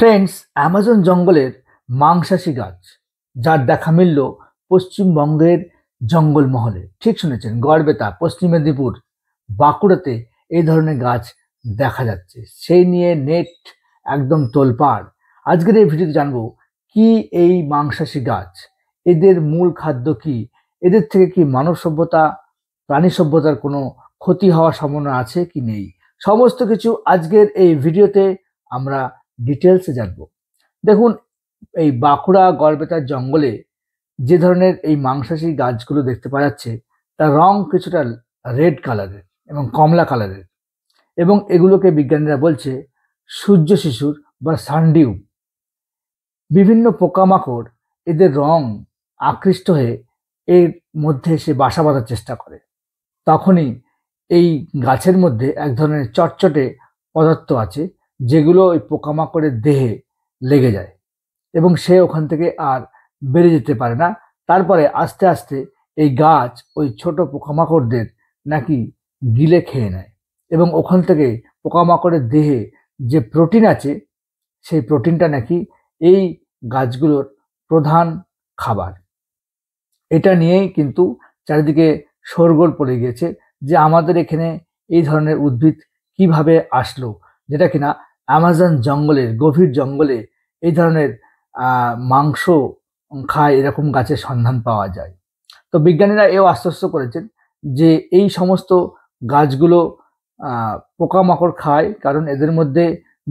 Friends, Amazon জঙ্গলের মাংসাশী গাছ যার দেখা মিলল পশ্চিমবঙ্গের জঙ্গলমহলে। ঠিক শুনেছেন, গড়বেতা, পশ্চিম মেদিনীপুর, বাঁকুড়াতে এই ধরনের গাছ দেখা যাচ্ছে। সেই নিয়ে নেট একদম তোলপাড়। আজকের এই ভিডিওতে জানবো কি এই মাংসাশী গাছ, এদের মূল খাদ্য কি, এদের থেকে কি মানব সভ্যতা, প্রাণী সভ্যতার কোনো ক্ষতি হওয়ার সম্ভাবনা আছে কি নেই, সমস্ত কিছু আজকের এই ভিডিওতে আমরা ডিটেলসে জানবো। দেখুন, এই বাঁকুড়া গড়বেতার জঙ্গলে যে ধরনের এই মাংসাশী গাছগুলো দেখতে পাওয়া যাচ্ছে, তার রং কিছুটা রেড কালারের এবং কমলা কালারের, এবং এগুলোকে বিজ্ঞানীরা বলছে সূর্য শিশুর বা সানডিউ। বিভিন্ন পোকামাকড় এদের রং আকৃষ্ট হয়ে এর মধ্যে এসে বাসা বাঁধার চেষ্টা করে। তখনই এই গাছের মধ্যে এক ধরনের চটচটে পদার্থ আছে, যেগুলো ওই পোকামাকড়ের দেহে লেগে যায় এবং সে ওখান থেকে আর বেড়ে যেতে পারে না। তারপরে আস্তে আস্তে এই গাছ ওই ছোট পোকামাকড়দের নাকি গিলে খেয়ে নেয় এবং ওখান থেকে পোকামাকড়ের দেহে যে প্রোটিন আছে, সেই প্রোটিনটা নাকি এই গাছগুলোর প্রধান খাবার। এটা নিয়েই কিন্তু চারিদিকে শোরগোল পড়ে গিয়েছে যে আমাদের এখানে এই ধরনের উদ্ভিদ কিভাবে আসলো, যেটা কিনা অ্যামাজন জঙ্গলের গভীর জঙ্গলে এই ধরনের মাংস খায় এরকম গাছের সন্ধান পাওয়া যায়। তো বিজ্ঞানীরা এও আশ্বস্ত করেছেন যে এই সমস্ত গাছগুলো পোকামাকড় খায়, কারণ এদের মধ্যে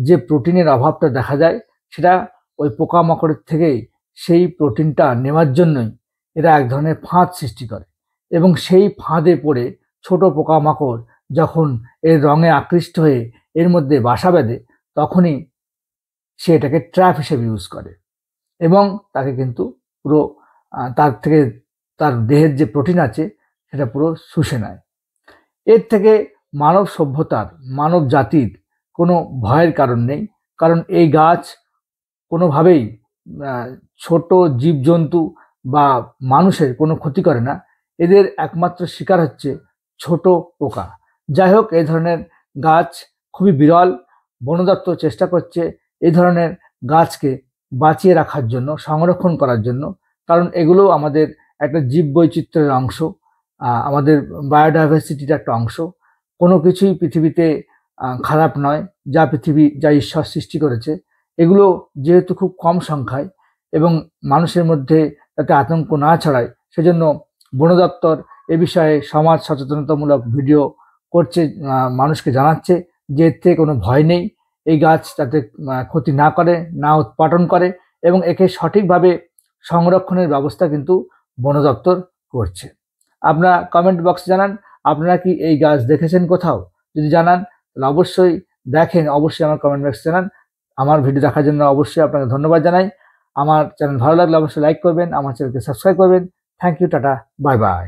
যে প্রোটিনের অভাবটা দেখা যায়, সেটা ওই পোকামাকড়ের থেকেই সেই প্রোটিনটা নেওয়ার জন্যই এরা এক ধরনের ফাঁদ সৃষ্টি করে এবং সেই ফাঁদে পড়ে ছোট পোকামাকড় যখন এর রঙে আকৃষ্ট হয়ে এর মধ্যে বাসা বেঁধে, তখনই সে এটাকে ট্র্যাপ হিসেবে ইউজ করে এবং তাকে কিন্তু পুরো তার থেকে তার দেহের যে প্রোটিন আছে সেটা পুরো শুষে নেয়। এর থেকে মানব সভ্যতার, মানব জাতির কোনো ভয়ের কারণ নেই, কারণ এই গাছ কোনোভাবেই ছোট জীবজন্তু বা মানুষের কোনো ক্ষতি করে না। এদের একমাত্র শিকার হচ্ছে ছোট পোকা। যাই হোক, এই ধরনের গাছ খুবই বিরল। বন দপ্তর চেষ্টা করছে এই ধরনের গাছকে বাঁচিয়ে রাখার জন্য, সংরক্ষণ করার জন্য, কারণ এগুলো আমাদের একটা জীব বৈচিত্র্যের অংশ, আমাদের বায়োডাইভার্সিটির একটা অংশ। কোনো কিছুই পৃথিবীতে খারাপ নয়, যা ঈশ্বর সৃষ্টি করেছে। এগুলো যেহেতু খুব কম সংখ্যায় এবং মানুষের মধ্যে যাতে আতঙ্ক না ছড়ায়, সেজন্য বন দপ্তর এ বিষয়ে সমাজ সচেতনতামূলক ভিডিও করছে, মানুষকে জানাচ্ছে যে এর থেকে কোনো ভয় নেই, এই গাছ যাতে ক্ষতি না করে, না উৎপাটন করে, এবং একে সঠিকভাবে সংরক্ষণের ব্যবস্থা কিন্তু বন দপ্তর করছে। আপনারা কমেন্ট বক্সে জানান আপনারা কি এই গাছ দেখেছেন কোথাও। যদি জানান তাহলে অবশ্যই অবশ্যই আমার কমেন্ট বক্সে জানান। আমার ভিডিও দেখার জন্য অবশ্যই আপনাকে ধন্যবাদ জানাই। আমার চ্যানেল ভালো লাগলে অবশ্যই লাইক করবেন, আমার চ্যানেলকে সাবস্ক্রাইব করবেন। Thank you, tata, bye by.